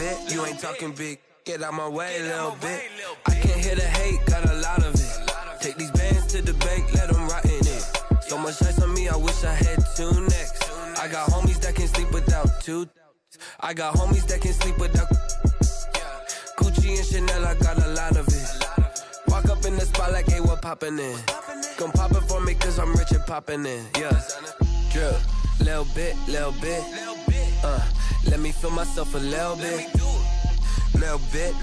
bit. You ain't talking big. Get out my way, little bit. I can't hear the hate, got a lot of it. Take these bands to the bank, let them rot in it. So much ice on me, I wish I had two necks. I got homies that can sleep without two. I got homies that can sleep without Gucci and Chanel, I got a lot of it. Walk up in the spot like, hey, what poppin' in? Come pop it for me, cause I'm rich and poppin' in. Yeah, drip, little bit, little bit. Let me feel myself a little bit. Little bit,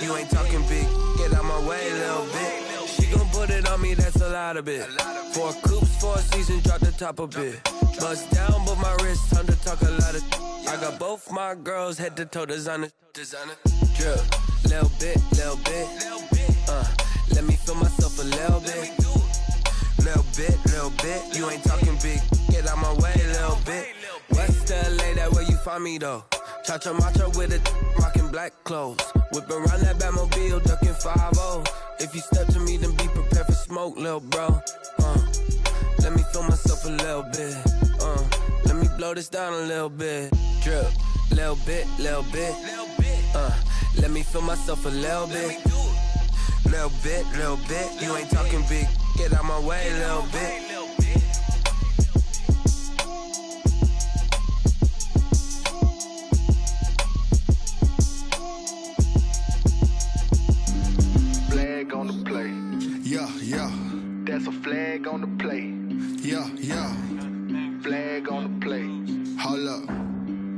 you ain't talking big. Get out my way, little bit. She gon' put it on me, that's a lot of it. 4 coops, 4 seasons, drop the top a bit. Bust down, but my wrist, time to talk a lot of. I got both my girls head to toe designer. Drip, little bit, little bit. Let me feel myself a little bit. Little bit, you ain't talking big. Get out my way, little bit. West LA, that where you find me though. Cha-cha matcha with it, rockin' black clothes. Whippin' around that Batmobile, duckin' 5-0. If you step to me, then be prepared for smoke, lil' bro. Let me feel myself a little bit. Let me blow this down a little bit. Drip, little bit, little bit. Let me feel myself a little bit. Little bit. You ain't talking big. Get out my way, little bit. Flag on the play. Yeah. That's a flag on the play. Yeah. Flag on the play. Hold up.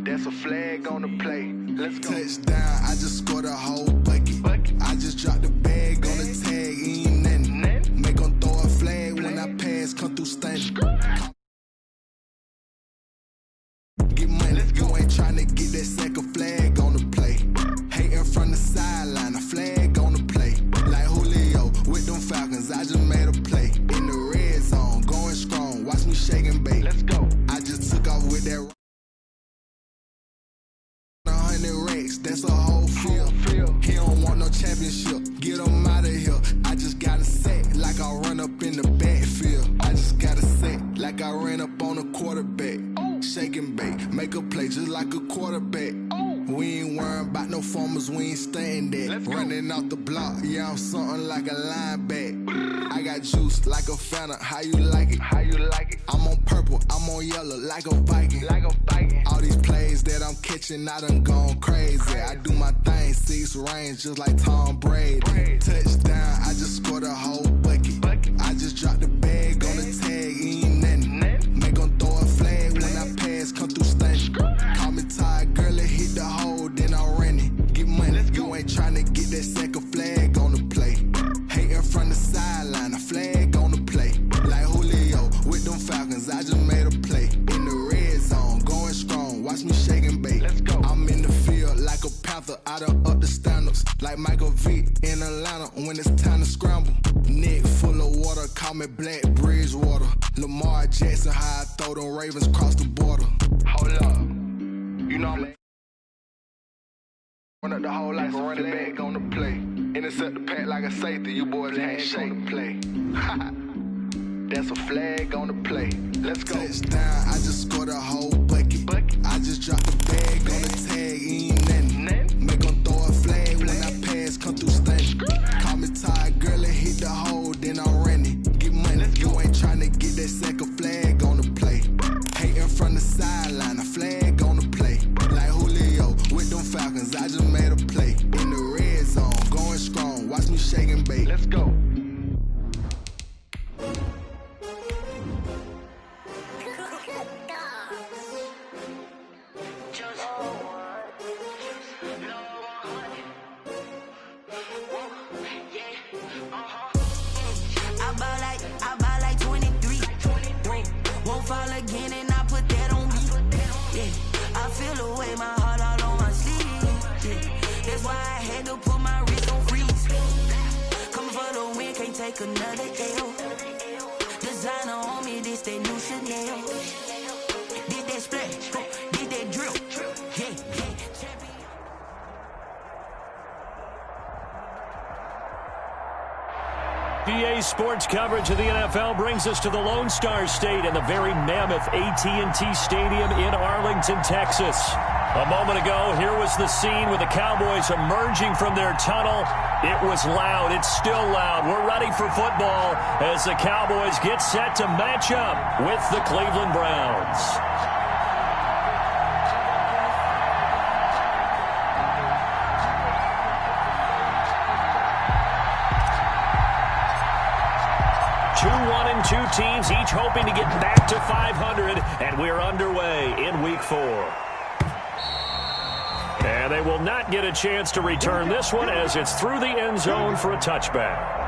That's a flag on the play. Let's go. Touchdown, I just scored a whole bucket. I just dropped the bag on the tag, ain't nothing. Make 'em throw a flag when I pass, come through stunning. Get money, you ain't tryna get that second flag on the play. Hating from the sideline, a flag on the play. Like Julio with them Falcons, I just made a play. In the red zone, going strong, watch me shake and bake. Let's go. I just took off with that. 100 racks, that's a whole field. He don't want no championship, get him out of here. I just got a set like I run up in the backfield. I just got a set like I ran up on a quarterback. Shake and bake, make a play just like a quarterback. We ain't worrying about no formers, we ain't staying there. Running off the block, yeah, I'm something like a linebacker. I got juice like a Fanta, how you like it? I'm on purple, I'm on yellow like a Viking. All these plays that I'm catching, I done gone crazy. I do my thing, 6 range just like Tom Brady. Touchdown, I just scored a whole bucket. I just dropped the bag on the tag, ain't nothing. Make 'em throw a flag when I pass, come through stunning. Call me tired, girl, it hit the hole, then I ran it. Get money, you ain't tryna get that second flag on the play. Hating from the sideline, a flag on the play. Like Julio with them Falcons, I just made a play. In the red zone, going strong, watch me shake and bake. Let's go. I'm in the field like a panther, I done up the standards. Like Michael Vick in Atlanta when it's time to scramble. Neck full of water, call me Black Bridgewater. Lamar Jackson, how I throw them Ravens cross the border. Hold up, you know I'm run up the whole life and running back on the play. Intercept the pack like a safety, you boys ain't shake the play. That's a flag on the play. Let's go. Touchdown, I just scored a whole bucket. I just dropped the bag on the tag, ain't nothing. Make 'em throw a flag when I pass, come through stunning. Call me tired, girl, it hit the hole, then I ran it. Get money, you ain't tryna get that second flag on the play. Hating from the sideline, a flag on the play. Like Julio with them Falcons, I just made a play. In the red zone, going strong, watch me shake and bake. Let's go. I buy like 23. Won't fall again and I put that on me. Yeah, I feel the way, my heart all on my sleeve. Yeah, that's why I had to put my wrist on freeze. Coming for the win, can't take another L. Designer on me, this that new Chanel. Did that splash, did that drill. Yeah. PA Sports coverage of the NFL brings us to the Lone Star State and the very mammoth AT&T Stadium in Arlington, Texas. A moment ago, here was the scene with the Cowboys emerging from their tunnel. It was loud. It's still loud. We're ready for football as the Cowboys get set to match up with the Cleveland Browns. Two teams, each hoping to get back to 500, and we're underway in Week 4. And they will not get a chance to return this one as it's through the end zone for a touchback.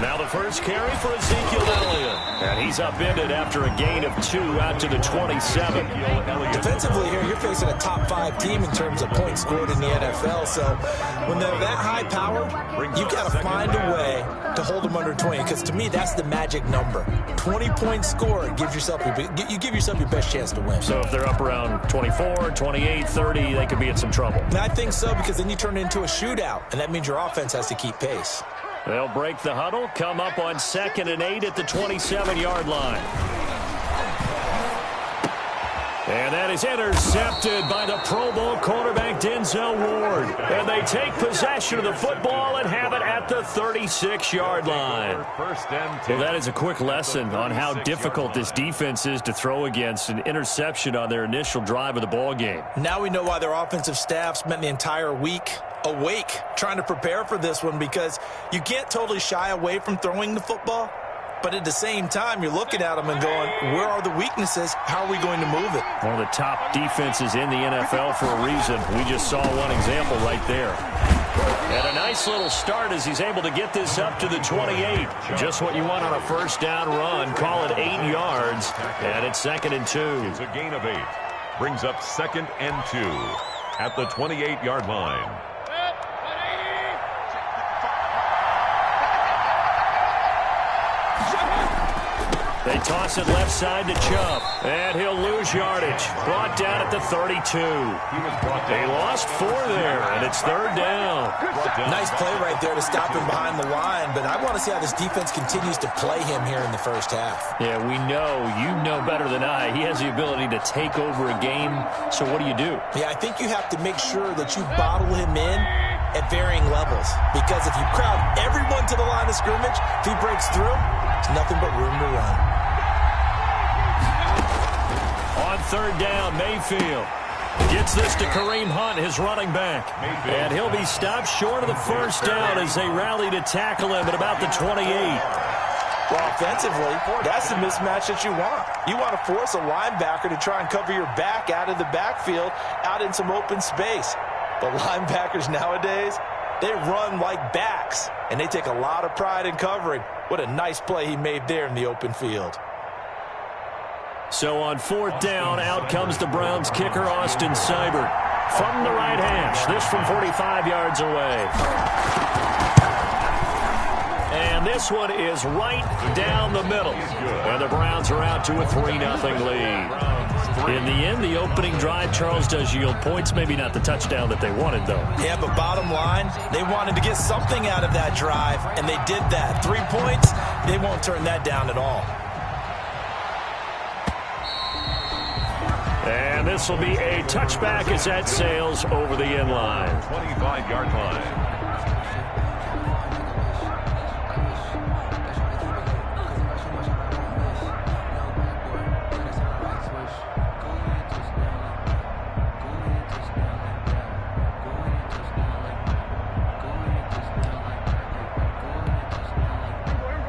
Now the first carry for Ezekiel Elliott. And he's upended after a gain of 2 out to the 27. Defensively here, you're facing a top 5 team in terms of points scored in the NFL. So when they're that high powered, you got to find a way to hold them under 20. Because to me, that's the magic number. 20 points scored, you give yourself your best chance to win. So if they're up around 24, 28, 30, they could be in some trouble. And I think so, because then you turn it into a shootout, and that means your offense has to keep pace. They'll break the huddle, come up on 2nd and 8 at the 27-yard line. And that is intercepted by the Pro Bowl cornerback Denzel Ward. And they take possession of the football and have it at the 36-yard line. Well, that is a quick lesson on how difficult this defense is to throw against. An interception on their initial drive of the ball game. Now we know why their offensive staff spent the entire week awake trying to prepare for this one, because you can't totally shy away from throwing the football. But at the same time, you're looking at them and going, where are the weaknesses? How are we going to move it? One of the top defenses in the NFL for a reason. We just saw one example right there. And a nice little start as he's able to get this up to the 28. Just what you want on a first down run. Call it 8 yards. And it's 2nd and 2. It's a gain of 8. Brings up 2nd and 2 at the 28-yard line. They toss it left side to Chubb, and he'll lose yardage. Brought down at the 32. They lost 4 there, and it's 3rd down. Nice play right there to stop him behind the line, but I want to see how this defense continues to play him here in the first half. Yeah, we know. You know better than I. He has the ability to take over a game, so what do you do? Yeah, I think you have to make sure that you bottle him in at varying levels, because if you crowd everyone to the line of scrimmage, if he breaks through, there's nothing but room to run. On 3rd down, Mayfield gets this to Kareem Hunt, his running back. And he'll be stopped short of the 1st down as they rally to tackle him at about the 28. Well, offensively, that's the mismatch that you want. You want to force a linebacker to try and cover your back out of the backfield, out in some open space. But linebackers nowadays, they run like backs, and they take a lot of pride in covering. What a nice play he made there in the open field. So on 4th down, out comes the Browns kicker, Austin Seibert. From the right hash, this from 45 yards away. And this one is right down the middle. And the Browns are out to a 3-0 lead. In the end, the opening drive, Charles, does yield points. Maybe not the touchdown that they wanted, though. Yeah, but bottom line, they wanted to get something out of that drive, and they did that. 3 points, they won't turn that down at all. And this will be a touchback as that sails over the end line. 25-yard line.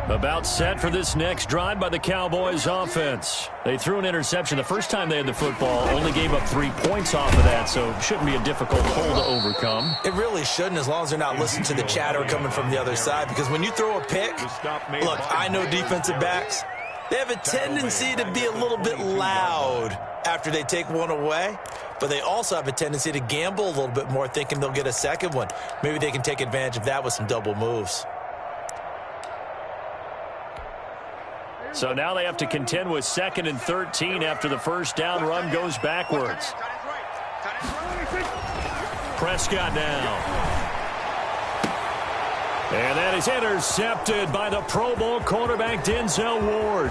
About set for this next drive by the Cowboys offense. They threw an interception the first time they had the football, only gave up 3 points off of that, so it shouldn't be a difficult hole to overcome. It really shouldn't, as long as they're not listening to the chatter coming from the other side, because when you throw a pick, look, I know defensive backs, they have a tendency to be a little bit loud after they take one away, but they also have a tendency to gamble a little bit more, thinking they'll get a second one. Maybe they can take advantage of that with some double moves. So now they have to contend with 2nd and 13 after the first down run goes backwards. Prescott now. And that is intercepted by the Pro Bowl cornerback Denzel Ward.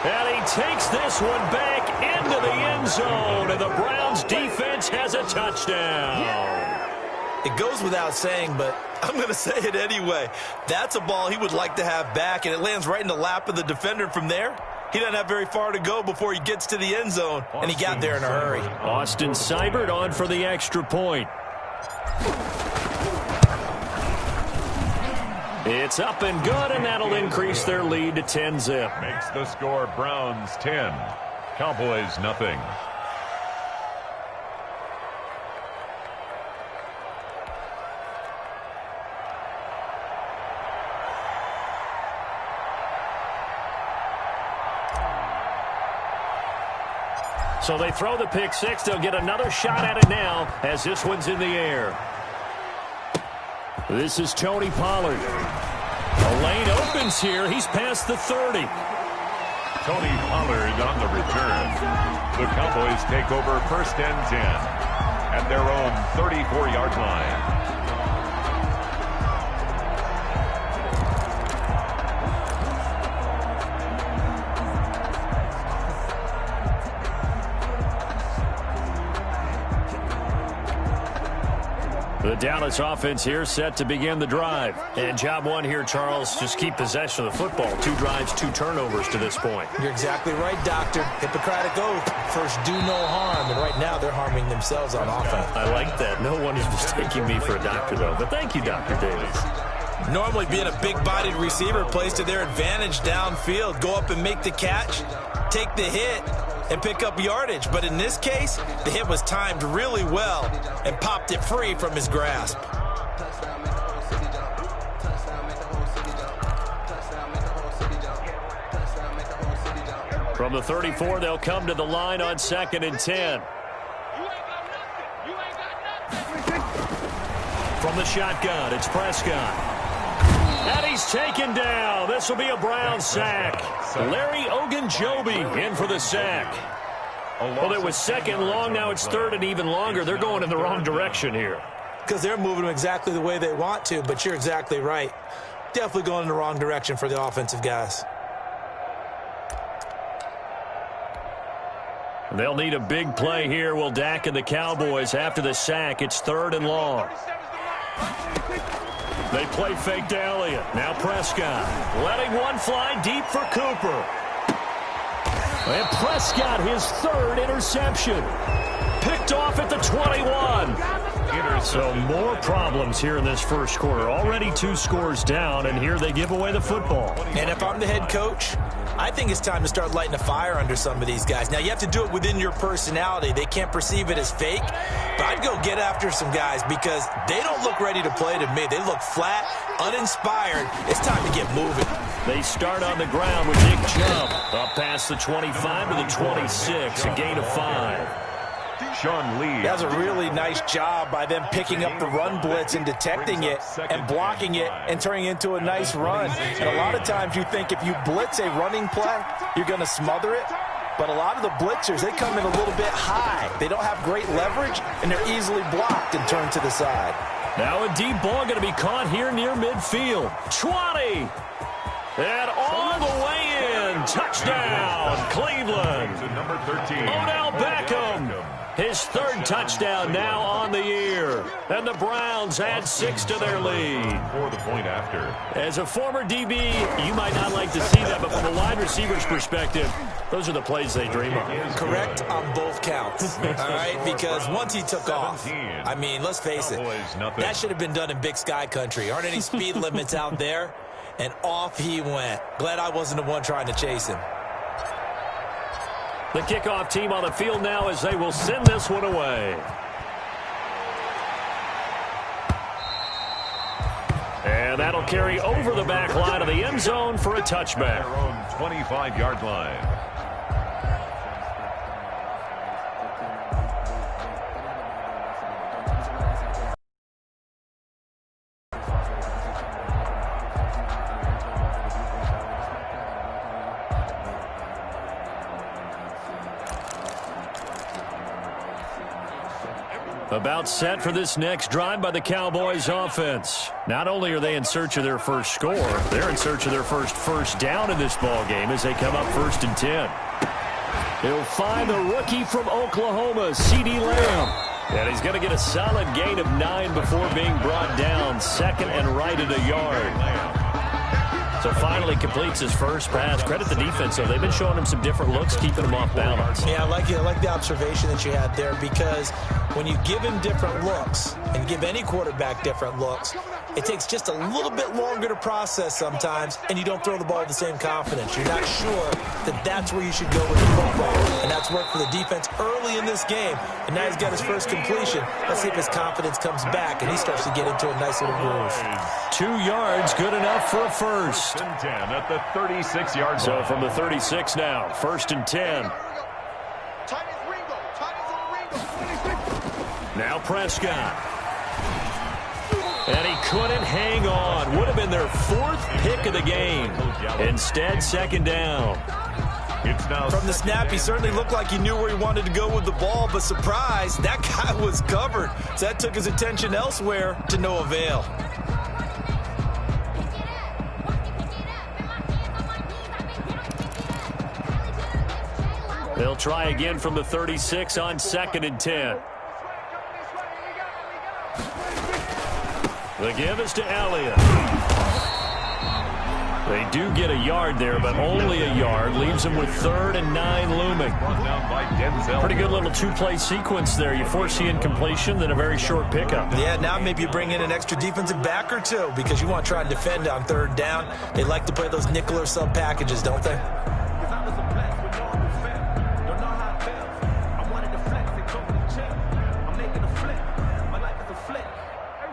And he takes this one back into the end zone, and the Browns defense has a touchdown. It goes without saying, but I'm going to say it anyway. That's a ball he would like to have back, and it lands right in the lap of the defender from there. He doesn't have very far to go before he gets to the end zone, and he got there in a hurry. Austin Seibert on for the extra point. It's up and good, and that'll increase their lead to 10-zip. Makes the score Browns 10, Cowboys nothing. So they throw the pick six. They'll get another shot at it now as this one's in the air. This is Tony Pollard. A lane opens here. He's past the 30. Tony Pollard on the return. The Cowboys take over 1st and 10 at their own 34-yard line. The Dallas offense here set to begin the drive. And job one here, Charles, just keep possession of the football. 2 drives, 2 turnovers to this point. You're exactly right, Doctor. Hippocratic oath. First, do no harm. And right now, they're harming themselves on offense. I like that. No one is mistaking me for a doctor, though. But thank you, Dr. Davis. Normally, being a big-bodied receiver plays to their advantage downfield. Go up and make the catch, take the hit, and pick up yardage. But in this case, the hit was timed really well and popped it free from his grasp. From the 34, they'll come to the line on 2nd and 10. From the shotgun, it's Prescott. And he's taken down. This will be a Brown sack. Larry Ogunjobi in for the sack. Well, it was second long. Now it's third and even longer. They're going in the wrong direction here. Because they're moving them exactly the way they want to, but you're exactly right. Definitely going in the wrong direction for the offensive guys. They'll need a big play here. Will Dak and the Cowboys after the sack. It's third and long. They play fake to Elliott. Now Prescott letting one fly deep for Cooper. And Prescott, his third interception. Picked off at the 21. So more problems here in this first quarter. Already 2 scores down, and here they give away the football. And if I'm the head coach, I think it's time to start lighting a fire under some of these guys. Now, you have to do it within your personality. They can't perceive it as fake. But I'd go get after some guys because they don't look ready to play to me. They look flat, uninspired. It's time to get moving. They start on the ground with Nick Chubb. Up past the 25 to the 26, a gain of 5. Sean Lee. That was a really nice job by them picking up the run blitz and detecting it and blocking it and turning it into a nice run. And a lot of times you think if you blitz a running play, you're going to smother it. But a lot of the blitzers, they come in a little bit high. They don't have great leverage, and they're easily blocked and turned to the side. Now a deep ball going to be caught here near midfield. 20. And all the way in. Touchdown, Cleveland. Number 13. Odell Beckham. His third touchdown now on the year. And the Browns add 6 to their lead. For the point after. As a former DB, you might not like to see that, but from a wide receiver's perspective, those are the plays they dream of. Correct on both counts. All right, because once he took off, I mean, let's face it, that should have been done in Big Sky country. Aren't any speed limits out there? And off he went. Glad I wasn't the one trying to chase him. The kickoff team on the field now as they will send this one away. And that'll carry over the back line of the end zone for a touchback. Their own 25-yard line. About set for this next drive by the Cowboys offense. Not only are they in search of their first score, they're in search of their first down in this ball game as they come up 1st and 10. He'll find the rookie from Oklahoma, CeeDee Lamb. And he's going to get a solid gain of 9 before being brought down. Second and right at a yard. So finally completes his first pass. Credit the defense, though. They've been showing him some different looks, keeping him off balance. Yeah, I like the observation that you had there, because when you give him different looks and give any quarterback different looks, it takes just a little bit longer to process sometimes, and you don't throw the ball with the same confidence. You're not sure that that's where you should go with the football, and that's worked for the defense early in this game, and now he's got his first completion. Let's see if his confidence comes back, and he starts to get into a nice little groove. 2 yards, good enough for a first. 10 at the 36-yard line. So from the 36 now, 1st and 10. Now Prescott. And he couldn't hang on. Would have been their 4th pick of the game. Instead, 2nd down. It's now from the snap, he certainly looked like he knew where he wanted to go with the ball, but surprise, that guy was covered. So that took his attention elsewhere to no avail. They'll try again from the 36 on 2nd and 10. The give is to Elliott. They do get a yard there, but only a yard. Leaves them with 3rd and 9 looming. Pretty good little 2-play sequence there. You force the incompletion, then a very short pickup. Yeah, now maybe you bring in an extra defensive back or 2 because you want to try and defend on 3rd down. They like to play those nickel or sub packages, don't they?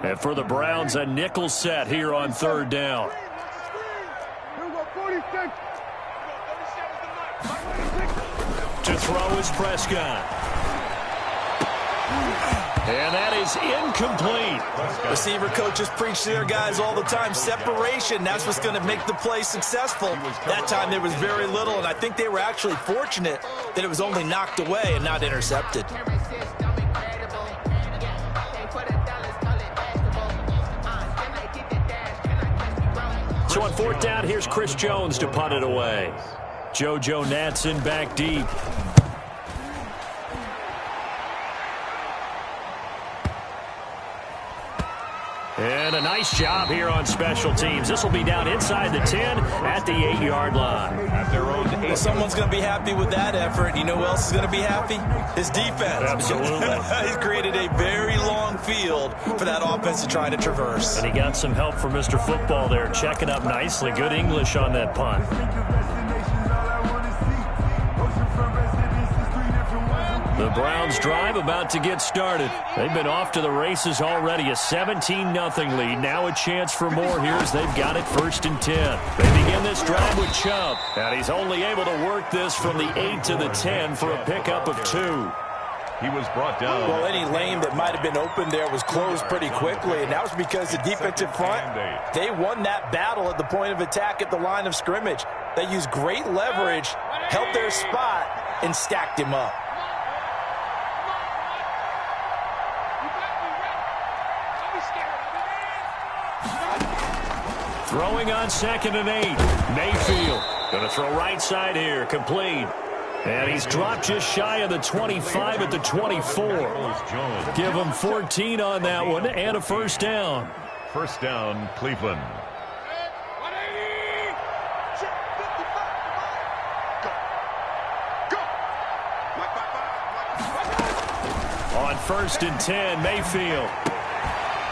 And for the Browns, a nickel set here on 3rd down. To throw is Prescott. And that is incomplete. Receiver coaches preach to their guys all the time. Separation, that's what's going to make the play successful. That time there was very little, and I think they were actually fortunate that it was only knocked away and not intercepted. So on 4th down, here's Chris Jones to punt it away. JoJo Natson back deep. And a nice job here on special teams. This will be down inside the 10 at the 8-yard line. At their own 8. Well, someone's going to be happy with that effort. You know who else is going to be happy? His defense. Absolutely. He's created a very long field for that offense to try to traverse. And he got some help from Mr. Football there, checking up nicely. Good English on that punt. The Browns drive about to get started. They've been off to the races already. A 17-0 lead. Now a chance for more here as they've got it 1st and 10. They begin this drive with Chubb. And he's only able to work this from the 8 to the 10 for a pickup of 2. He was brought down. Well, any lane that might have been open there was closed pretty quickly, and that was because the defensive front, they won that battle at the point of attack at the line of scrimmage. They used great leverage, held their spot, and stacked him up. Throwing on 2nd and 8. Mayfield going to throw right side here. Complete. And he's dropped just shy of the 25 at the 24. Give him 14 on that one and a 1st down. 1st down, Cleveland. On 1st and 10, Mayfield.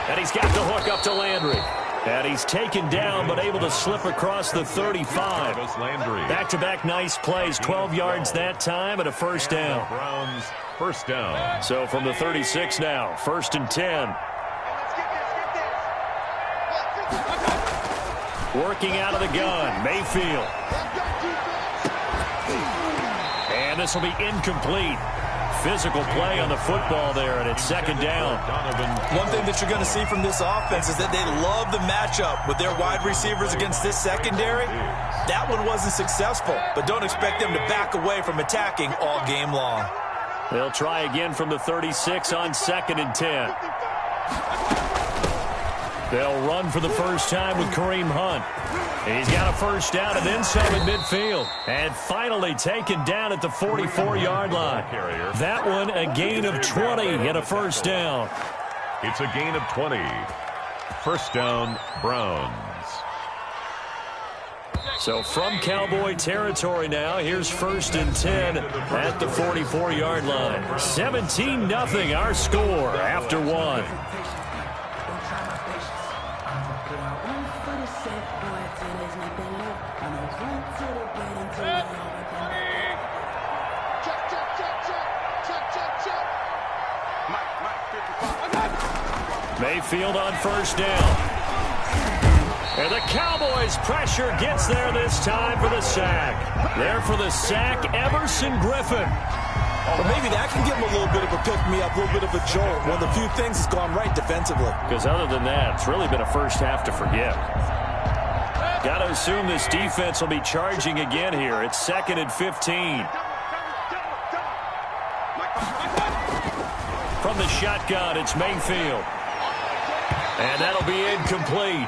And he's got the hook up to Landry. And he's taken down, but able to slip across the 35. Back-to-back nice plays, 12 yards that time, and a 1st down. Browns, 1st down. So from the 36 now, 1st and 10. Working out of the gun, Mayfield. And this will be incomplete. Physical play on the football there, and it's 2nd down. One thing that you're going to see from this offense is that they love the matchup with their wide receivers against this secondary. That one wasn't successful, but don't expect them to back away from attacking all game long. They'll try again from the 36 on 2nd and 10. They'll run for the first time with Kareem Hunt. He's got a 1st down and then some in midfield. And finally taken down at the 44-yard line. That one a gain of 20 and a 1st down. It's a gain of 20. 1st down, Browns. So from Cowboy territory now, here's 1st and 10 at the 44-yard line. 17-0 our score after 1. Mayfield on 1st down. And the Cowboys pressure gets there this time for the sack. There for the sack, Everson Griffin. Well, maybe that can give him a little bit of a pick-me-up, a little bit of a jolt. One of the few things that's gone right defensively. Because other than that, it's really been a first half to forget. Got to assume this defense will be charging again here. It's 2nd and 15. From the shotgun, it's Mayfield. And that'll be incomplete.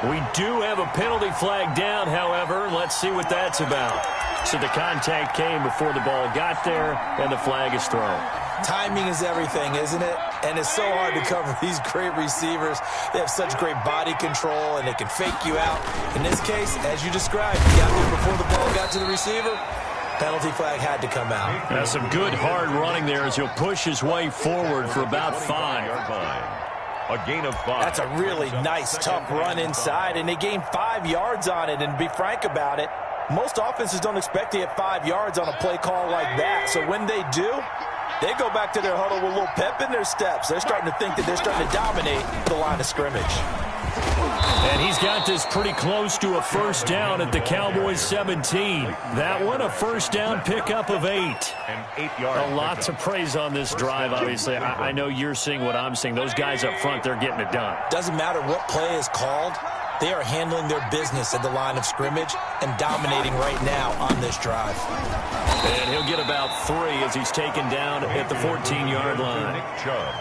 We do have a penalty flag down, however. Let's see what that's about. So the contact came before the ball got there, and the flag is thrown. Timing is everything, isn't it? And it's so hard to cover these great receivers. They have such great body control, and they can fake you out. In this case, as you described, he got there before the ball got to the receiver. Penalty flag had to come out. That's some good hard running there as he'll push his way forward for about 5. A gain of 5. That's a really nice, tough run inside, and they gained 5 yards on it. And to be frank about it, most offenses don't expect to get 5 yards on a play call like that. So when they do, They go back to their huddle with a little pep in their steps. They're starting to think that they're starting to dominate the line of scrimmage. And he's got this pretty close to a first down at the Cowboys 17. That one, a first down pickup of 8. An 8-yard A lot to praise on this drive, obviously. I know you're seeing what I'm seeing. Those guys up front, they're getting it done. Doesn't matter what play is called. They are handling their business at the line of scrimmage and dominating right now on this drive. And he'll get about 3 as he's taken down at the 14-yard line. Nick Chubb.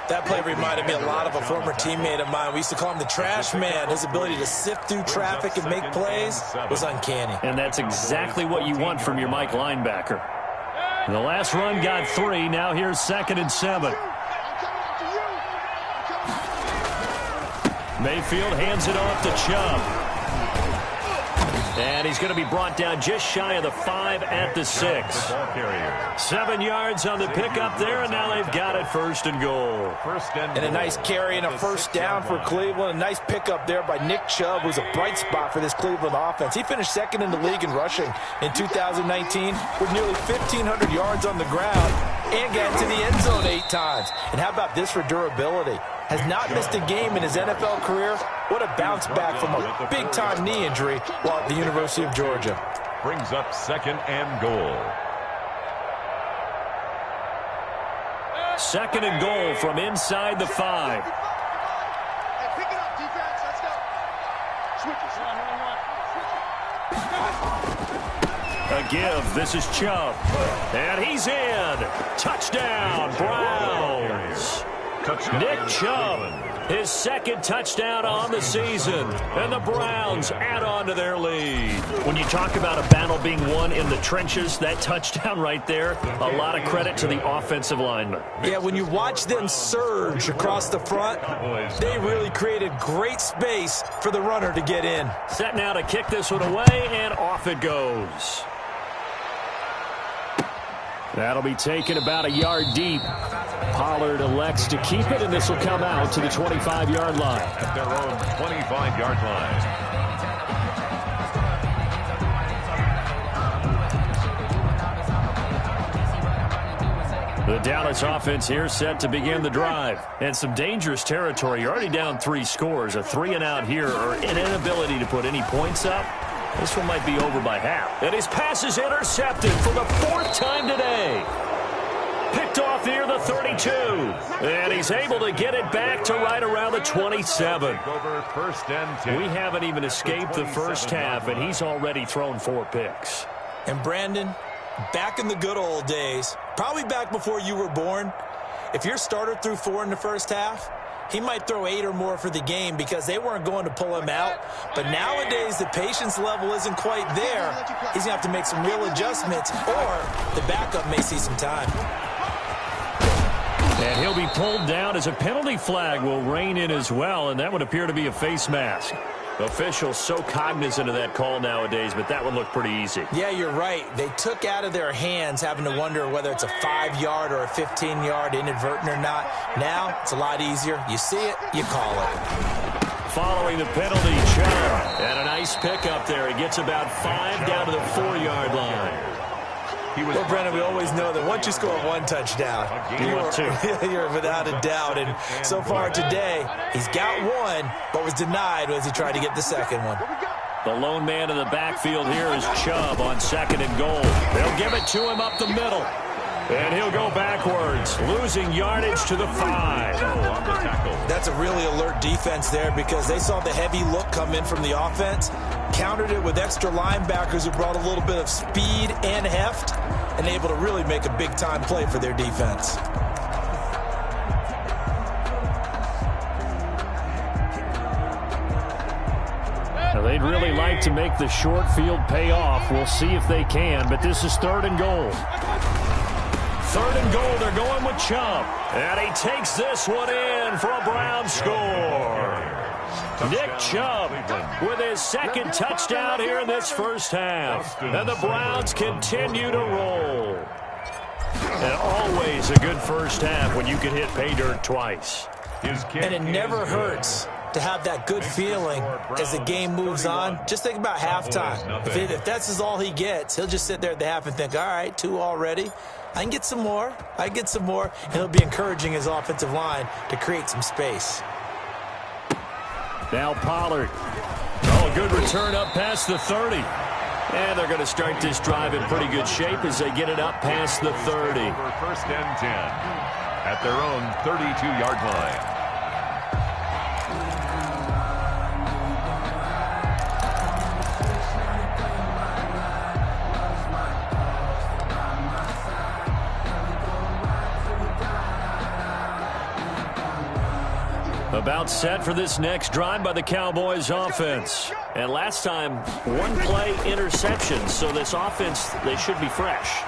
That play reminded me a lot of a former teammate of mine. We used to call him the trash man. His ability to sift through traffic and make plays was uncanny. And that's exactly what you want from your Mike linebacker. And the last run got 3. Now here's 2nd and 7. Mayfield hands it off to Chubb. And he's going to be brought down just shy of the 5 at the 6. 7 yards on the pickup there, and now they've got it 1st and goal. And a nice carry and a first down for Cleveland. A nice pickup there by Nick Chubb, who's a bright spot for this Cleveland offense. He finished 2nd in the league in rushing in 2019 with nearly 1,500 yards on the ground and got into the end zone 8 times. And how about this for durability? Has not missed a game in his NFL career. What a bounce back from a big-time knee injury while at the University of Georgia. Brings up 2nd and goal. 2nd and goal from inside the 5. Pick it up, defense. Let's go. Switches. A give. This is Chubb. And he's in. Touchdown, Browns. Nick Chubb, his 2nd touchdown on the season, and the Browns add on to their lead. When you talk about a battle being won in the trenches, that touchdown right there, a lot of credit to the offensive linemen. Yeah, when you watch them surge across the front, they really created great space for the runner to get in. Set now to kick this one away, and off it goes. That'll be taken about a yard deep. Pollard elects to keep it, and this will come out to the 25-yard line. At their own 25-yard line. The Dallas offense here set to begin the drive. And some dangerous territory. You're already down 3 scores. A 3-and-out here, or an inability to put any points up. This one might be over by half. And his pass is intercepted for the 4th time today. Picked off near the 32. And he's able to get it back to right around the 27. We haven't even escaped the first half, and he's already thrown 4 picks. And Brandon, back in the good old days, probably back before you were born, if your starter threw 4 in the first half, he might throw 8 or more for the game because they weren't going to pull him out. But nowadays, the patience level isn't quite there. He's going to have to make some real adjustments, or the backup may see some time. And he'll be pulled down as a penalty flag will rein in as well, and that would appear to be a face mask. Officials so cognizant of that call nowadays, but that one looked pretty easy. Yeah, you're right. They took out of their hands having to wonder whether it's a 5-yard or a 15-yard inadvertent or not. Now, it's a lot easier. You see it, you call it. Following the penalty, Chubb. And a nice pickup there. He gets about 5 down to the 4-yard line. Well, Brennan, we always know that once you score 1 touchdown, you're without a doubt. And so far today, he's got 1, but was denied as he tried to get the 2nd one. The lone man in the backfield here is Chubb on 2nd and goal. They'll give it to him up the middle. And he'll go backwards, losing yardage to the 5. That's a really alert defense there because they saw the heavy look come in from the offense, countered it with extra linebackers who brought a little bit of speed and heft, and able to really make a big-time play for their defense. Now they'd really like to make the short field pay off. We'll see if they can, but this is 3rd and goal. 3rd and goal, they're going with Chubb. And he takes this one in for a Browns score. Nick Chubb with his 2nd touchdown here in this first half. And the Browns continue to roll. And always a good first half when you can hit pay dirt twice. And it never hurts to have that good feeling as the game moves on. Just think about halftime. If that's all he gets, he'll just sit there at the half and think, all right, 2 already. I can get some more. And he'll be encouraging his offensive line to create some space. Now Pollard. Oh, good return up past the 30. And they're going to start this drive in pretty good shape as they get it up past the 30. First and 10 at their own 32-yard line. About set for this next drive by the Cowboys offense. And last time, 1-play interception. So this offense, they should be fresh.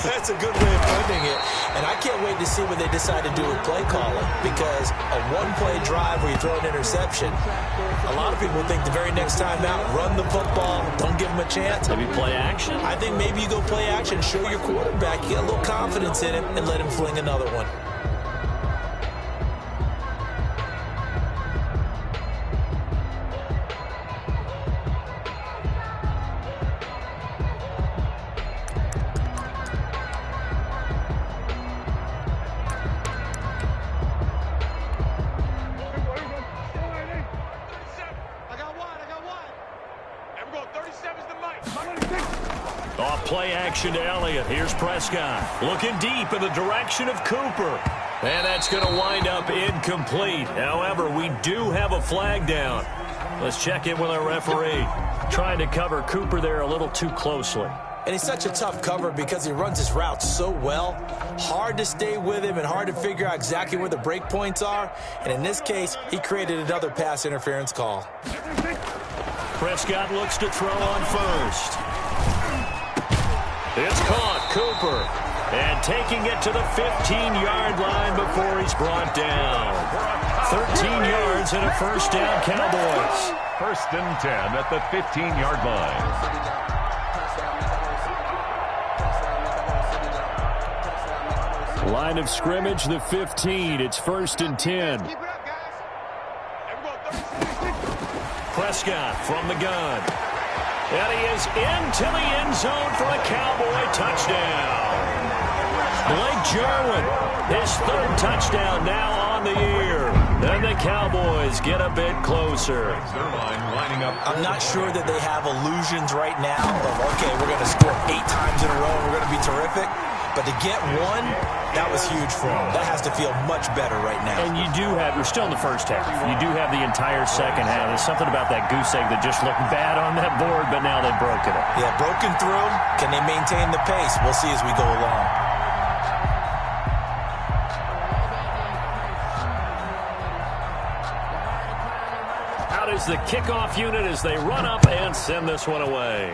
That's a good way of putting it. And I can't wait to see what they decide to do with play calling. Because a 1-play drive where you throw an interception, a lot of people think the very next time out, run the football, don't give them a chance. Maybe play action? I think maybe you go play action, show your quarterback you got a little confidence in him, and let him fling another one. Play action to Elliott. Here's Prescott. Looking deep in the direction of Cooper. And that's going to wind up incomplete. However, we do have a flag down. Let's check in with our referee. Trying to cover Cooper there a little too closely. And he's such a tough cover because he runs his routes so well. Hard to stay with him and hard to figure out exactly where the break points are. And in this case, he created another pass interference call. Prescott looks to throw on first. It's caught, Cooper. And taking it to the 15-yard line before he's brought down. 13 yards and a first down, Cowboys. First and 10 at the 15-yard line. Line of scrimmage, the 15. It's first and 10. Prescott from the gun. And he is into the end zone for a Cowboy touchdown. Blake Jarwin, his 3rd touchdown now on the year. And the Cowboys get a bit closer. I'm not sure that they have illusions right now of, okay, we're going to score 8 times in a row and we're going to be terrific. But to get one, that was huge for them. That has to feel much better right now. And you're still in the first half. You do have the entire second half. There's something about that goose egg that just looked bad on that board, but now they've broken it. Yeah, broken through. Can they maintain the pace? We'll see as we go along. Out is the kickoff unit as they run up and send this one away.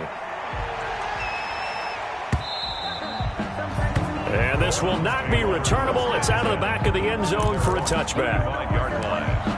And this will not be returnable. It's out of the back of the end zone for a touchback. 5-yard line.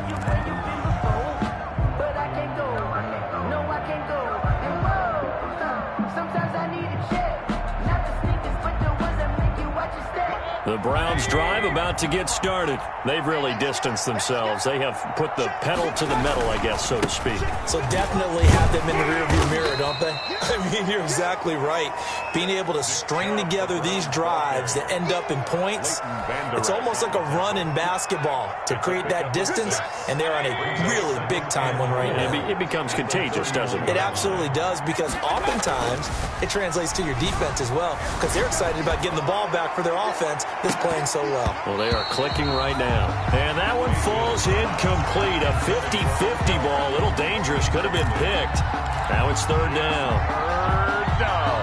The Browns drive about to get started. They've really distanced themselves. They have put the pedal to the metal, I guess, so to speak. So definitely have them in the rearview mirror, don't they? I mean, you're exactly right. Being able to string together these drives that end up in points, it's almost like a run in basketball to create that distance, and they're on a really big-time one right now. It becomes contagious, doesn't it? It absolutely does, because oftentimes it translates to your defense as well, because they're excited about getting the ball back for their offense that's playing so well. Well, they are clicking right now. And that one falls incomplete. A 50-50 ball. A little dangerous. Could have been picked. Now it's 3rd down. 3rd down.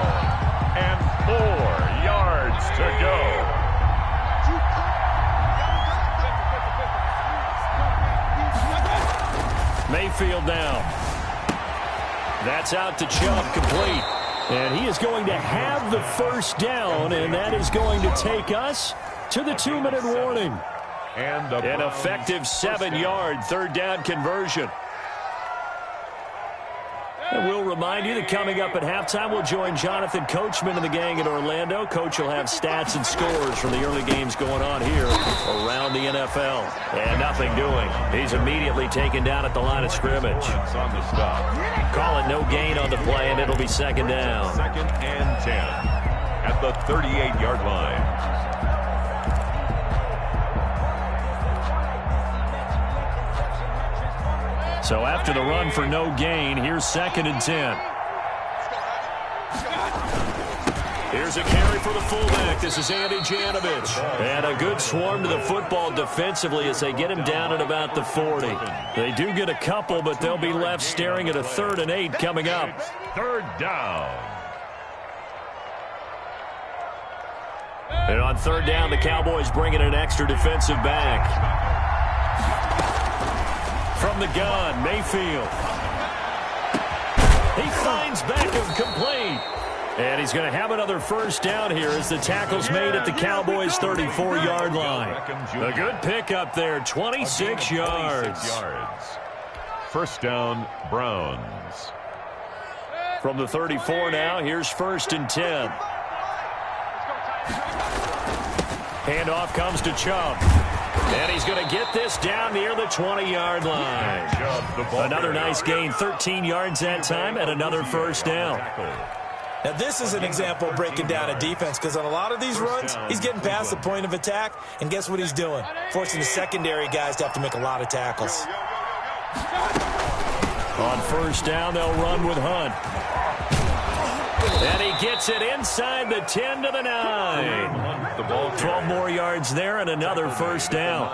And 4 yards to go. Mayfield down. That's out to Chubb, complete. And he is going to have the first down, and that is going to take us to the 2-minute warning. And an effective 7-yard 3rd down conversion. And we'll remind you that coming up at halftime, we'll join Jonathan Coachman and the gang in Orlando. Coach will have stats and scores from the early games going on here around the NFL. And nothing doing. He's immediately taken down at the line of scrimmage. On the stop. Call it no gain on the play, and it'll be second down. 2nd and 10 at the 38-yard line. So after the run for no gain, here's 2nd and 10. Here's a carry for the fullback. This is Andy Janovich. And a good swarm to the football defensively as they get him down at about the 40. They do get a couple, but they'll be left staring at a 3rd and 8 coming up. 3rd down. And on 3rd down, the Cowboys bring in an extra defensive back. From the gun, Mayfield. He finds Beckham complete. And he's going to have another first down here as the tackle's made at the Cowboys' 34-yard line. A good pickup there, 26 yards. 1st down, Browns. From the 34 now, here's 1st and 10. Handoff comes to Chubb. And he's going to get this down near the 20-yard line. Another nice gain, 13 yards that time, and another first down. Now, this is an example of breaking down a defense because on a lot of these runs, he's getting past the point of attack, and guess what he's doing? Forcing the secondary guys to have to make a lot of tackles. On 1st down, they'll run with Hunt. And he gets it inside the 10 to the 9. 12 more yards there and another first down.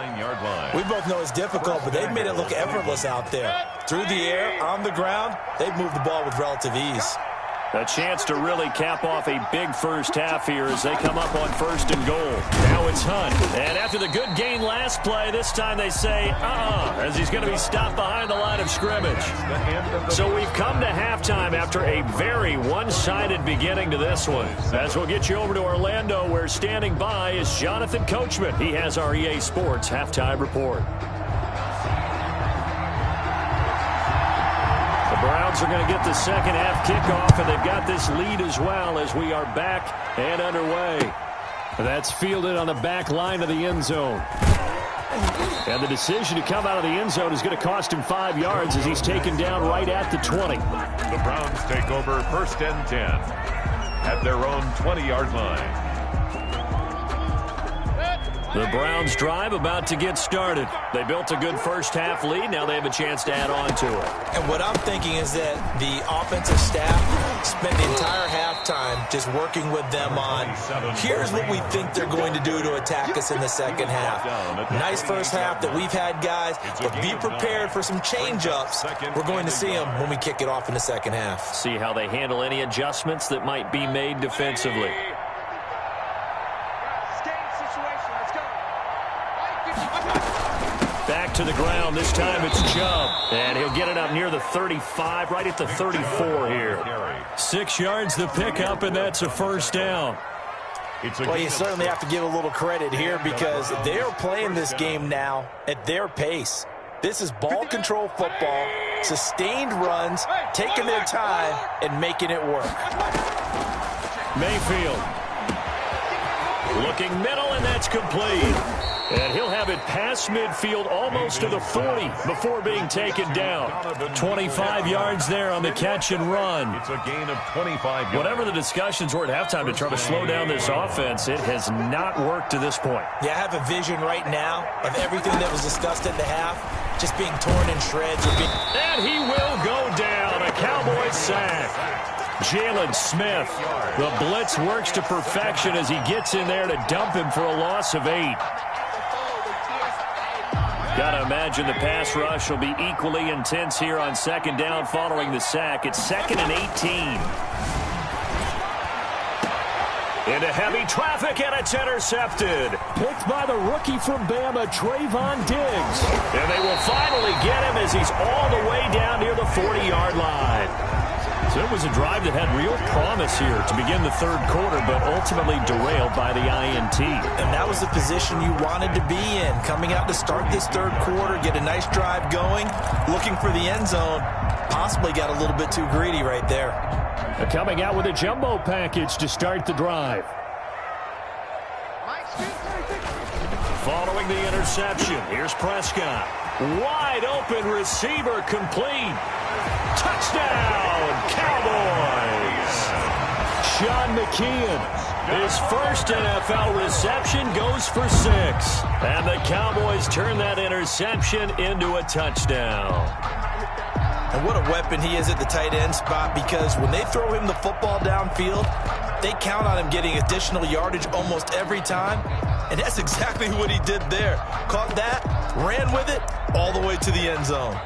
We both know it's difficult, but they've made it look effortless out there. Through the air, on the ground, they've moved the ball with relative ease. A chance to really cap off a big first half here as they come up on 1st and goal. Now it's Hunt. And after the good gain last play, this time they say, as he's going to be stopped behind the line of scrimmage. So we've come to halftime after a very one-sided beginning to this one. As we'll get you over to Orlando, where standing by is Jonathan Coachman. He has our EA Sports halftime report. Browns are going to get the second half kickoff, and they've got this lead as well as we are back and underway. That's fielded on the back line of the end zone. And the decision to come out of the end zone is going to cost him 5 yards as he's taken down right at the 20. The Browns take over 1st and 10 at their own 20-yard line. The Browns drive about to get started. They built a good first half lead. Now they have a chance to add on to it. And what I'm thinking is that the offensive staff spent the entire halftime just working with them on, here's what we think they're going to do to attack us in the second half. Nice first half that we've had, guys, but be prepared for some change-ups. We're going to see them when we kick it off in the second half. See how they handle any adjustments that might be made defensively. Back to the ground. This time it's Chubb. And he'll get it up near the 35, right at the 34 here. 6 yards the pickup, and that's a first down. Well, you certainly have to give a little credit here because they're playing this game now at their pace. This is ball control football, sustained runs, taking their time, and making it work. Mayfield. Looking middle, and that's complete. And he'll have it past midfield almost to the 40 before being taken down. 25 yards there on the catch and run. It's a gain of 25 yards. Whatever the discussions were at halftime to try to slow down this offense, it has not worked to this point. Yeah, I have a vision right now of everything that was discussed at the half just being torn in shreds. And he will go down. A Cowboys sack. Jalen Smith. The blitz works to perfection as he gets in there to dump him for a loss of 8. Got to imagine the pass rush will be equally intense here on second down following the sack. It's 2nd and 18. Into heavy traffic, and it's intercepted. Picked by the rookie from Bama, Trayvon Diggs. And they will finally get him as he's all the way down near the 40-yard line. So it was a drive that had real promise here to begin the third quarter, but ultimately derailed by the INT. And that was the position you wanted to be in. Coming out to start this third quarter, get a nice drive going, looking for the end zone. Possibly got a little bit too greedy right there. Coming out with a jumbo package to start the drive. Following the interception, here's Prescott. Wide open receiver complete. Touchdown, Cowboys! Sean McKeon, his first NFL reception goes for 6. And the Cowboys turn that interception into a touchdown. And what a weapon he is at the tight end spot, because when they throw him the football downfield, they count on him getting additional yardage almost every time. And that's exactly what he did there. Caught that, ran with it, all the way to the end zone.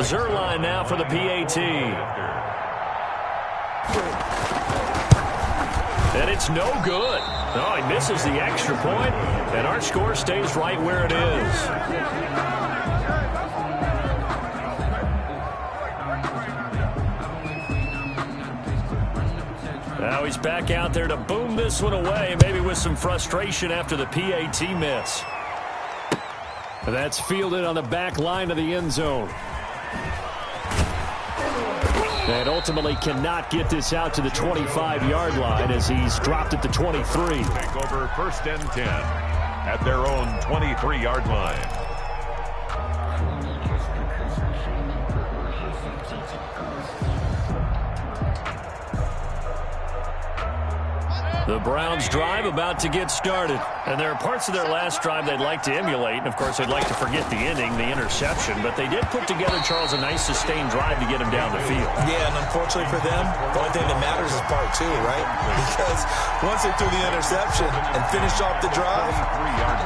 Zerline now for the PAT. And it's no good. Oh, he misses the extra point, and our score stays right where it is. Now he's back out there to boom this one away, maybe with some frustration after the PAT miss. That's fielded on the back line of the end zone. And ultimately cannot get this out to the 25-yard line as he's dropped at the 23. Take over 1st and 10 at their own 23-yard line. The Browns drive about to get started. And there are parts of their last drive they'd like to emulate. And, of course, they'd like to forget the ending, the interception. But they did put together, Charles, a nice sustained drive to get him down the field. Yeah, and unfortunately for them, the only thing that matters is part 2, right? Because once they threw the interception and finished off the drive,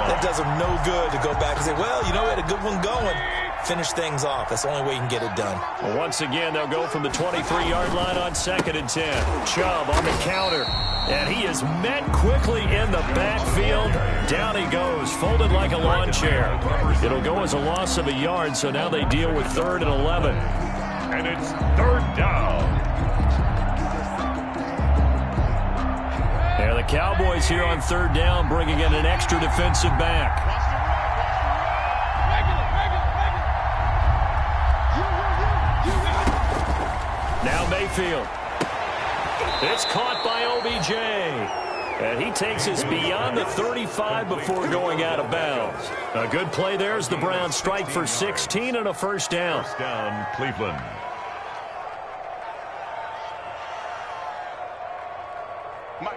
that does them no good to go back and say, well, you know, we had a good one going. Finish things off. That's the only way you can get it done. Well, once again, they'll go from the 23-yard line on 2nd and 10. Chubb on the counter. And he is met quickly in the backfield. Down he goes, folded like a lawn chair. It'll go as a loss of a yard, so now they deal with 3rd and 11. And it's 3rd down. And the Cowboys here on 3rd down, bringing in an extra defensive back. Now Mayfield. It's caught by OBJ. And he takes us beyond the 35 before going out of bounds. A good play there as the Browns strike for 16 and a 1st down. 1st down, Cleveland.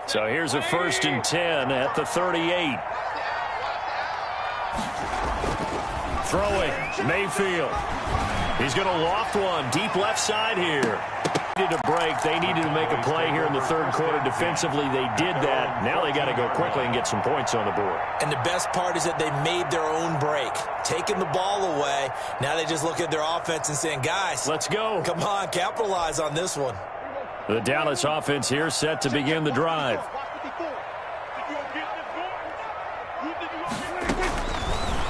So here's a 1st and 10 at the 38. Throwing, Mayfield. He's going to loft one deep left side here. Needed a break. They needed to make a play here in the 3rd quarter. Defensively, they did that. Now they got to go quickly and get some points on the board. And the best part is that they made their own break. Taking the ball away. Now they just look at their offense and saying, guys, let's go. Come on, capitalize on this one. The Dallas offense here set to begin the drive.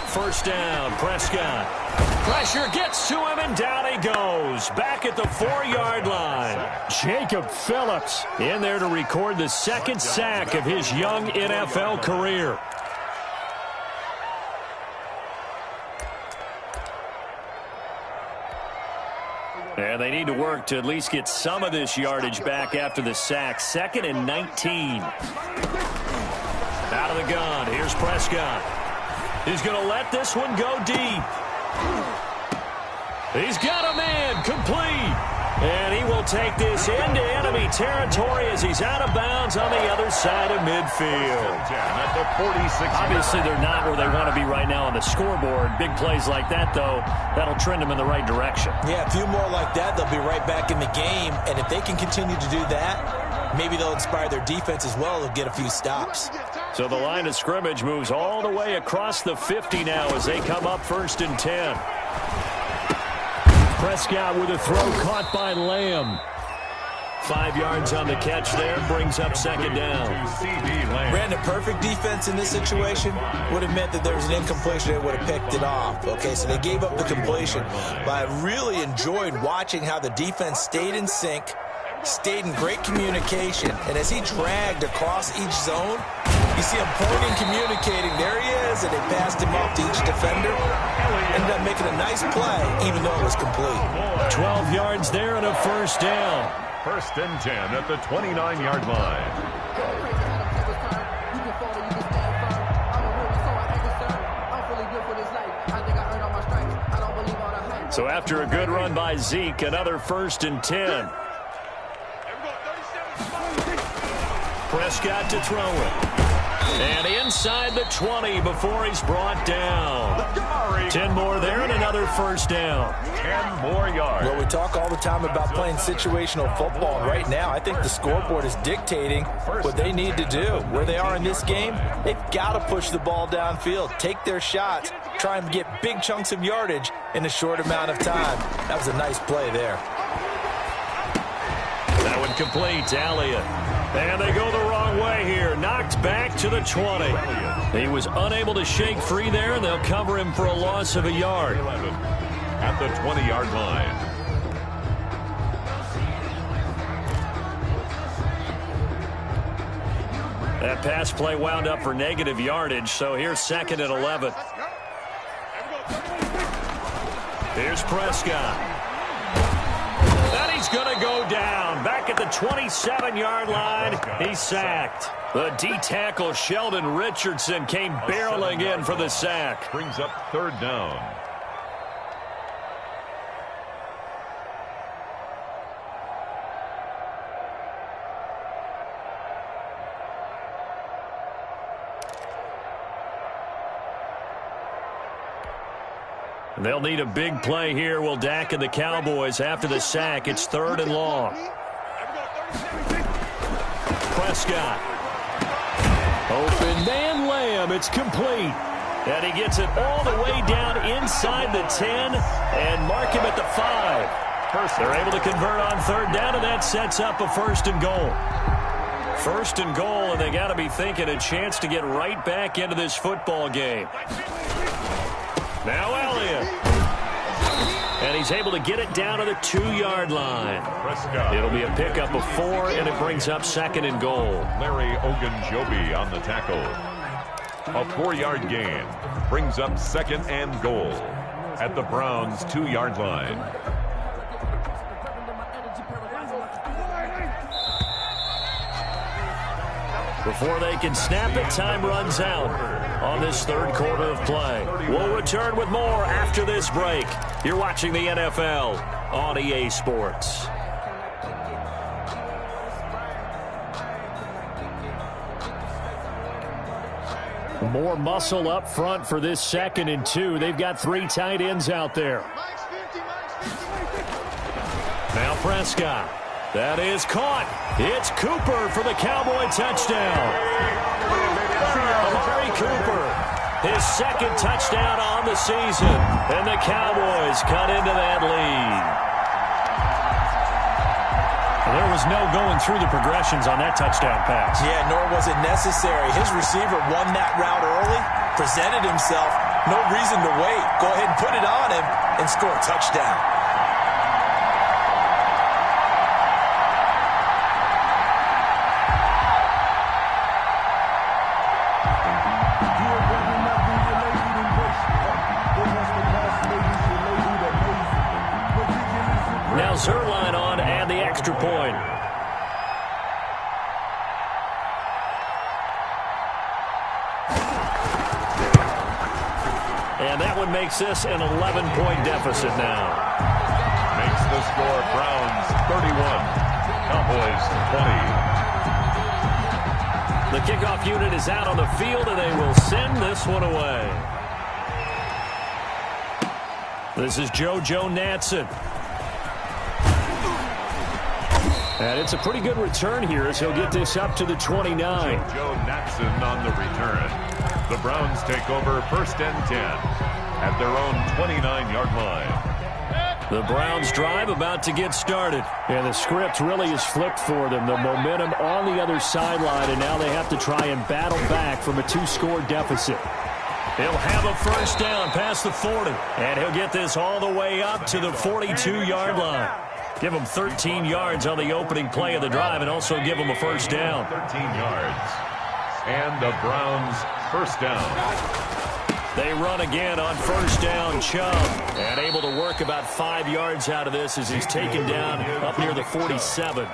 1st down, Prescott. Pressure gets to him, and down he goes. Back at the 4-yard line. Jacob Phillips in there to record the 2nd sack of his young NFL career. And they need to work to at least get some of this yardage back after the sack. 2nd and 19. Out of the gun, here's Prescott. He's going to let this one go deep. He's got a man, complete. And he will take this into enemy territory as he's out of bounds on the other side of midfield. At the 46. Obviously, they're not where they want to be right now on the scoreboard. Big plays like that, though, that'll trend them in the right direction. Yeah, a few more like that, they'll be right back in the game. And if they can continue to do that, maybe they'll inspire their defense as well. They'll get a few stops. So the line of scrimmage moves all the way across the 50 now as they come up 1st and 10. Prescott with a throw caught by Lamb. 5 yards on the catch there. Brings up second down. Brandon, perfect defense in this situation would have meant that there was an incompletion. They would have picked it off. Okay, so they gave up the completion. But I really enjoyed watching how the defense stayed in sync, stayed in great communication, and as he dragged across each zone, you see him pointing, communicating. There he is, and they passed him off to each defender. Ended up making a nice play, even though it was complete. 12 yards there and a first down. First and 10 at the 29-yard line. So after a good run by Zeke, another first and 10. Prescott to throw it. And inside the 20 before he's brought down. 10 more there and another first down. 10 more yards. Well, we talk all the time about playing situational football. Right now, I think the scoreboard is dictating what they need to do. Where they are in this game, they've got to push the ball downfield, take their shots, try and get big chunks of yardage in a short amount of time. That was a nice play there. That one complete to Elliott. And they go the wrong way here. Knocked back to the 20. He was unable to shake free there, and they'll cover him for a loss of a yard. At the 20-yard line. That pass play wound up for negative yardage, so here's second and 11. Here's Prescott. And he's going to go down. Back at the 27-yard line, he's sacked. The D-tackle Sheldon Richardson came barreling in for the sack. Brings up third down. They'll need a big play here, will Dak and the Cowboys after the sack. It's third and long. Prescott. Open man Lamb. It's complete. And he gets it all the way down inside the 10 and mark him at the 5. They're able to convert on third down, and that sets up a first and goal. First and goal, and they got to be thinking a chance to get right back into this football game. Now Elliott. And he's able to get it down to the 2-yard line. Prescott. It'll be a pickup of 4, and it brings up second and goal. Larry Ogunjobi on the tackle. A 4-yard gain brings up second and goal at the Browns' 2-yard line. Before they can snap it, time runs out on this third quarter of play. We'll return with more after this break. You're watching the NFL on EA Sports. More muscle up front for this second and 2. They've got 3 tight ends out there. Now Prescott. That is caught. It's Cooper for the Cowboy touchdown. Amari Cooper, his second touchdown on the season. And the Cowboys cut into that lead. There was no going through the progressions on that touchdown pass. Yeah, nor was it necessary. His receiver won that route early, presented himself. No reason to wait. Go ahead and put it on him and score a touchdown. Now Zerline on and the extra point. And that one makes this an 11-point deficit now. Makes the score Browns 31, Cowboys 20. The kickoff unit is out on the field, and they will send this one away. This is JoJo Natson. And it's a pretty good return here as he'll get this up to the 29. Joe Natson on the return. The Browns take over first and 10 at their own 29-yard line. The Browns drive about to get started. And the script really is flipped for them. The momentum on the other sideline, and now they have to try and battle back from a 2-score deficit. He'll have a first down past the 40, and he'll get this all the way up to the 42-yard line. Give him 13 yards on the opening play of the drive and also give him a first down. 13 yards. And the Browns first down. They run again on first down, Chubb, and able to work about 5 yards out of this as he's taken down up near the 47.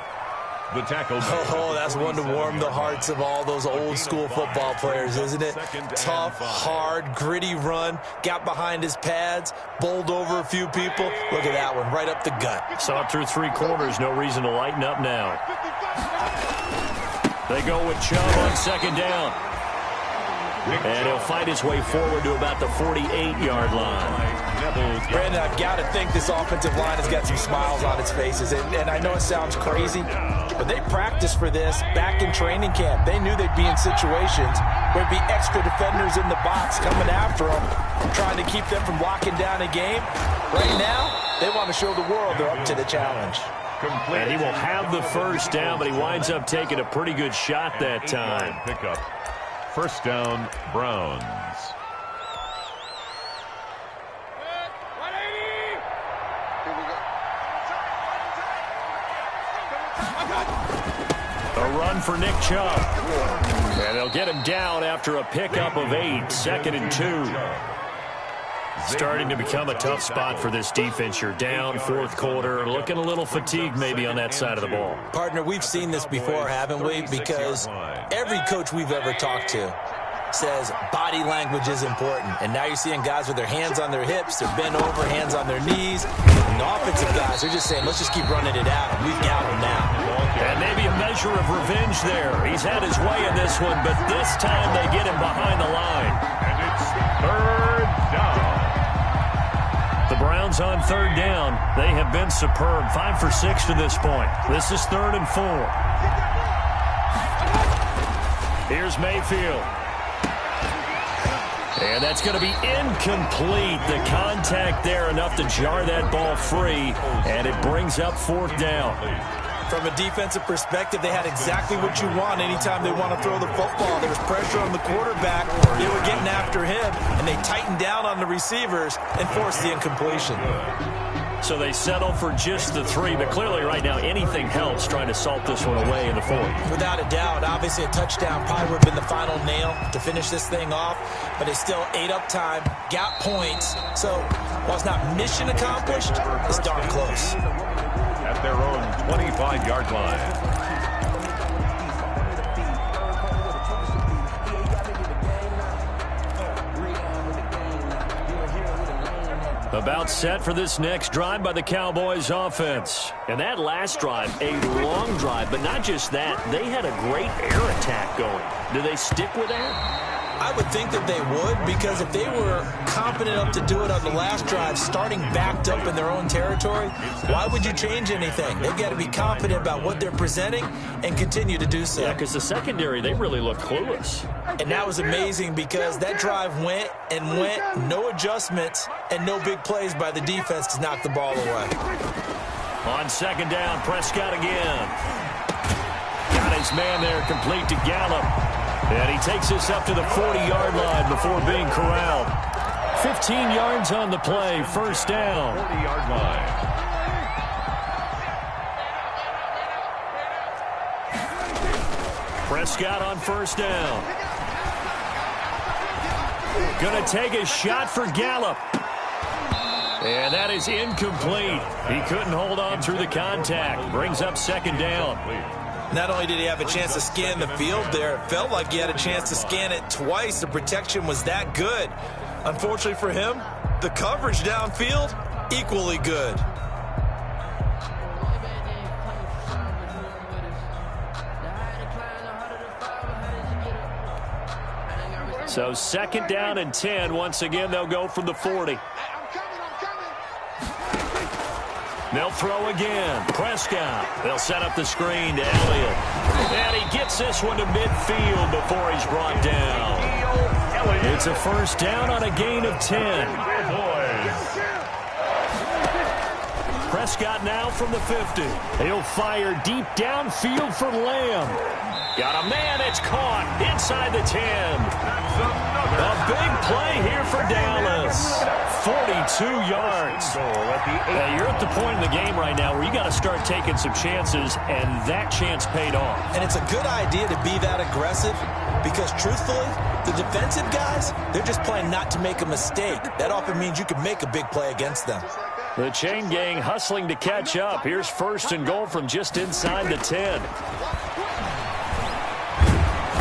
The tackle. Oh, that's one to warm the hearts of all those old-school football players, isn't it? Tough, hard, gritty run, got behind his pads, bowled over a few people. Look at that one, right up the gut. Saw it through 3 quarters, no reason to lighten up now. They go with Chubb on second down. And he'll fight his way forward to about the 48-yard line. Brandon, I've got to think this offensive line has got some smiles on its faces. And I know it sounds crazy, but they practiced for this back in training camp. They knew they'd be in situations where there'd be extra defenders in the box coming after them, trying to keep them from locking down a game. Right now, they want to show the world they're up to the challenge. And he will have the first down, but he winds up taking a pretty good shot that time. Pickup. First down, Browns. A run for Nick Chubb. And they'll get him down after a pickup of 8, 2nd and 2. Starting to become a tough spot for this defense. You're down 4th quarter, looking a little fatigued maybe on that side of the ball. Partner, we've seen this before, haven't we? Because every coach we've ever talked to says body language is important. And now you're seeing guys with their hands on their hips, they're bent over, hands on their knees. And the offensive guys, they're just saying, let's just keep running it out. We've got them now. And maybe a measure of revenge there. He's had his way in this one, but this time they get him behind the line. And it's 3rd down. The Browns on 3rd down. They have been superb. 5 for 6 to this point. This is 3rd and 4. Here's Mayfield. And that's going to be incomplete. The contact there enough to jar that ball free, and it brings up 4th down. From a defensive perspective, they had exactly what you want anytime they want to throw the football. There was pressure on the quarterback. They were getting after him, and they tightened down on the receivers and forced the incompletion. So they settle for just the 3, but clearly right now anything helps trying to salt this one away in the 4th. Without a doubt, obviously a touchdown probably would have been the final nail to finish this thing off, but it's still ate up time, got points. So while it's not mission accomplished, it's darn close. At their own 25-yard line. About set for this next drive by the Cowboys offense. And that last drive, a long drive, but not just that. They had a great air attack going. Do they stick with that? I would think that they would, because if they were confident enough to do it on the last drive, starting backed up in their own territory, why would you change anything? They've got to be confident about what they're presenting and continue to do so. Yeah, because the secondary, they really looked clueless. And that was amazing because that drive went and went, no adjustments and no big plays by the defense to knock the ball away. On second down, Prescott again. Got his man there, complete to Gallup. And he takes us up to the 40-yard line before being corralled. 15 yards on the play, first down. 40-yard line. Prescott on first down. Going to take a shot for Gallup. And that is incomplete. He couldn't hold on through the contact. Brings up second down. Not only did he have a chance to scan the field there, it felt like he had a chance to scan it twice. The protection was that good. Unfortunately for him, the coverage downfield, equally good. So second down and 10. Once again, they'll go from the 40. They'll throw again. Prescott. They'll set up the screen to Elliott. And he gets this one to midfield before he's brought down. It's a first down on a gain of 10. Prescott now from the 50. He'll fire deep downfield for Lamb. Got a man, it's caught inside the 10. A big play here for Dallas. 42 yards. You're at the point in the game right now where you got to start taking some chances, and that chance paid off. And it's a good idea to be that aggressive because, truthfully, the defensive guys, they're just playing not to make a mistake. That often means you can make a big play against them. The chain gang hustling to catch up. Here's 1st and goal from just inside the 10.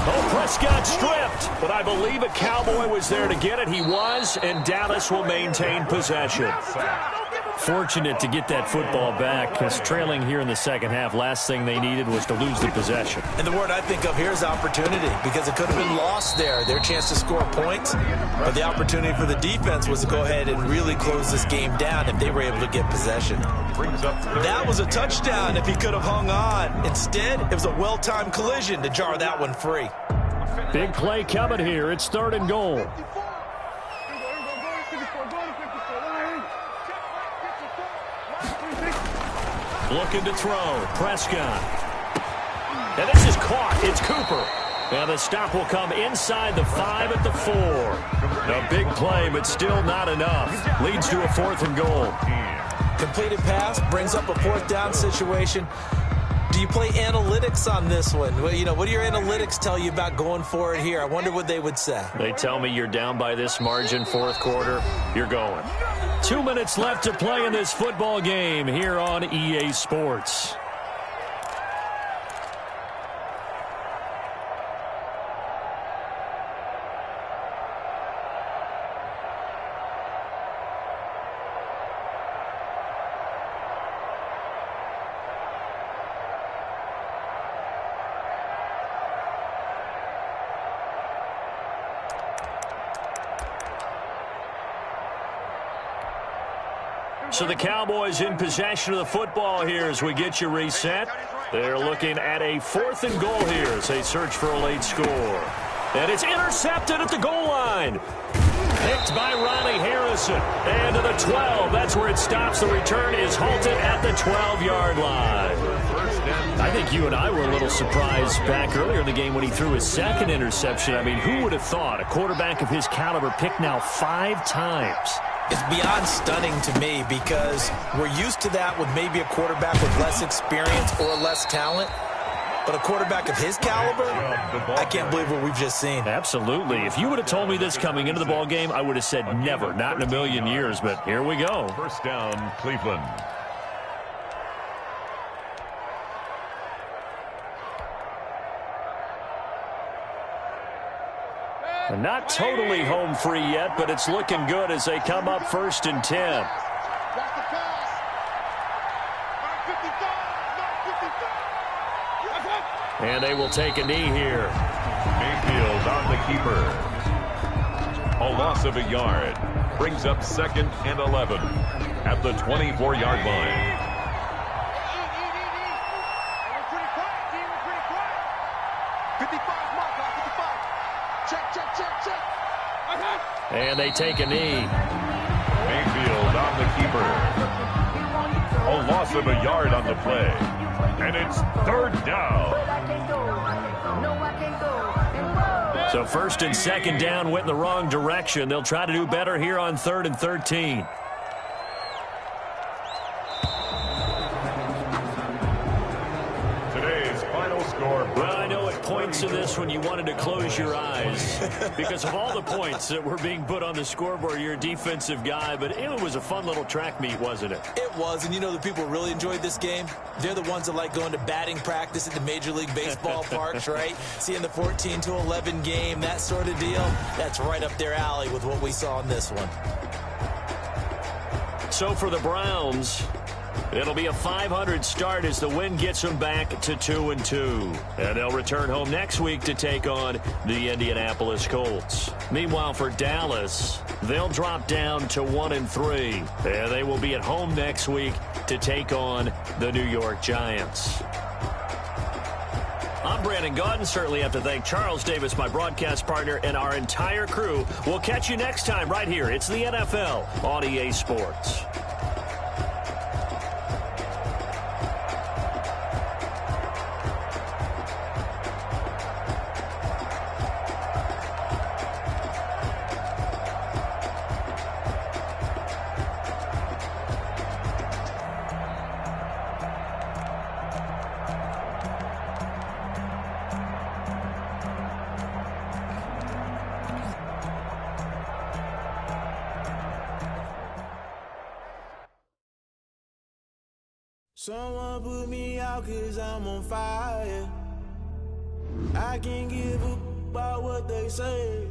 Oh, Prescott stripped, but I believe a Cowboy was there to get it. He was, and Dallas will maintain possession. Fortunate to get that football back, because trailing here in the second half, last thing they needed was to lose the possession. And the word I think of here is opportunity, because it could have been lost there, their chance to score points. But the opportunity for the defense was to go ahead and really close this game down if they were able to get possession. That was a touchdown if he could have hung on. Instead, it was a well-timed collision to jar that one free. Big play coming here. It's 3rd and goal. Looking to throw. Prescott. And this is caught. It's Cooper. And the stop will come inside the 5 at the 4. A big play, but still not enough. Leads to a 4th and goal. Completed pass brings up a 4th down situation. Do you play analytics on this one? Well, you know, what do your analytics tell you about going for it here? I wonder what they would say. They tell me you're down by this margin, 4th quarter. You're going. 2 minutes left to play in this football game here on EA Sports. So the Cowboys in possession of the football here as we get you reset. They're looking at a 4th and goal here as they search for a late score. And it's intercepted at the goal line. Picked by Ronnie Harrison. And to the 12. That's where it stops. The return is halted at the 12-yard line. I think you and I were a little surprised back earlier in the game when he threw his 2nd interception. I mean, who would have thought a quarterback of his caliber picked now 5 times? It's beyond stunning to me because we're used to that with maybe a quarterback with less experience or less talent. But a quarterback of his caliber, I can't believe what we've just seen. Absolutely. If you would have told me this coming into the ball game, I would have said never, not in a million years. But here we go. 1st down, Cleveland. Not totally home free yet, but it's looking good as they come up 1st and 10. And they will take a knee here. Mayfield on the keeper. A loss of a yard. Brings up 2nd and 11 at the 24-yard line. And they take a knee. Mayfield on the keeper. A loss of a yard on the play. And it's 3rd down. So 1st and 2nd down went in the wrong direction. They'll try to do better here on 3rd and 13. Today's final score. Well, I know at points in this when you wanted to close your eyes because of all the points that were being put on the scoreboard. You're a defensive guy, but it was a fun little track meet, wasn't it? It was, and you know the people really enjoyed this game? They're the ones that like going to batting practice at the Major League Baseball parks, right? Seeing the 14-11 game, that sort of deal. That's right up their alley with what we saw in this one. So for the Browns, it'll be a 500 start as the win gets them back to 2-2. And they'll return home next week to take on the Indianapolis Colts. Meanwhile, for Dallas, they'll drop down to 1-3. And they will be at home next week to take on the New York Giants. I'm Brandon Gaudin. Certainly have to thank Charles Davis, my broadcast partner, and our entire crew. We'll catch you next time right here. It's the NFL on EA Sports. Someone put me out 'cause I'm on fire. I can't give a about what they say.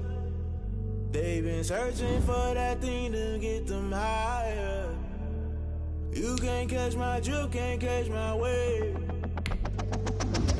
They've been searching for that thing to get them higher. You can't catch my drift, can't catch my wave.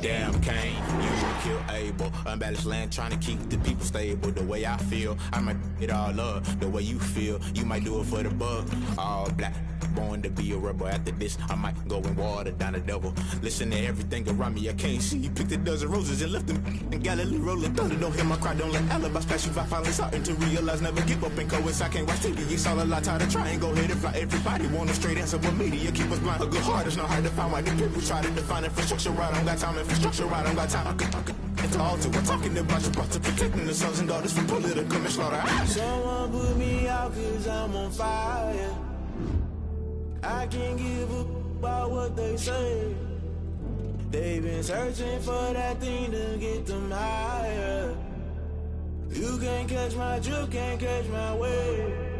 Damn Kane, you would kill Abel. Unbalanced land trying to keep the people stable. The way I feel, I might it all up. The way you feel, you might do it for the bug. All black, born to be a rebel. After this, I might go and water down the devil. Listen to everything around me, I can't see. Picked a dozen roses and left them in Galilee rolling thunder. Don't hear my cry, don't let alibis pass you. I finally starting to realize, never give up and coast. I can't watch TV, it's all a lot. Tired of trying, go ahead and fly. Everybody want a straight answer, but media keep us blind. A good heart is not hard to find. Why the people try to define infrastructure right? I don't got time, infrastructure right, I don't got time. I could it's all to we're talking about your to protecting the sons and daughters from political manslaughter. Someone put me out 'cause I'm on fire. I can't give a about what they say. They've been searching for that thing to get them higher. You can't catch my drift, can't catch my wave.